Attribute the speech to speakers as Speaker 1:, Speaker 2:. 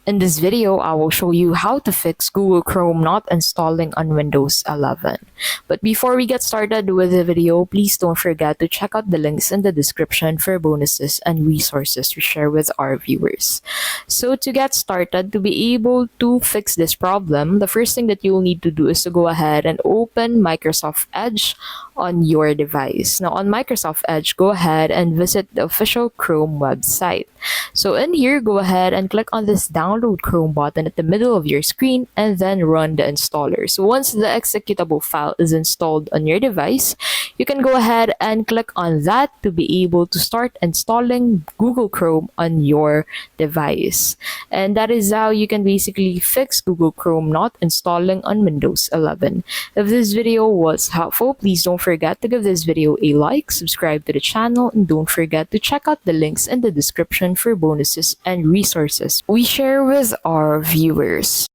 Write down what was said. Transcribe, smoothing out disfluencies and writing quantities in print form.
Speaker 1: In this video, I will show you how to fix Google Chrome not installing on Windows 11. But before we get started with the video, please don't forget to check out the links in the description for bonuses and resources we share with our viewers. So to get started, to be able to fix this problem, the first thing that you'll need to do is to go ahead and open Microsoft Edge on your device. Now on Microsoft Edge, go ahead and visit the official Chrome website. So in here, go ahead and click on this download Chrome button at the middle of your screen and then run the installer. So once the executable file is installed on your device, you can go ahead and click on that to be able to start installing Google Chrome on your device. And that is how you can basically fix Google Chrome not installing on Windows 11. If this video was helpful, please don't forget to give this video a like, subscribe to the channel, and don't forget to check out the links in the description for bonuses and resources we share with our viewers.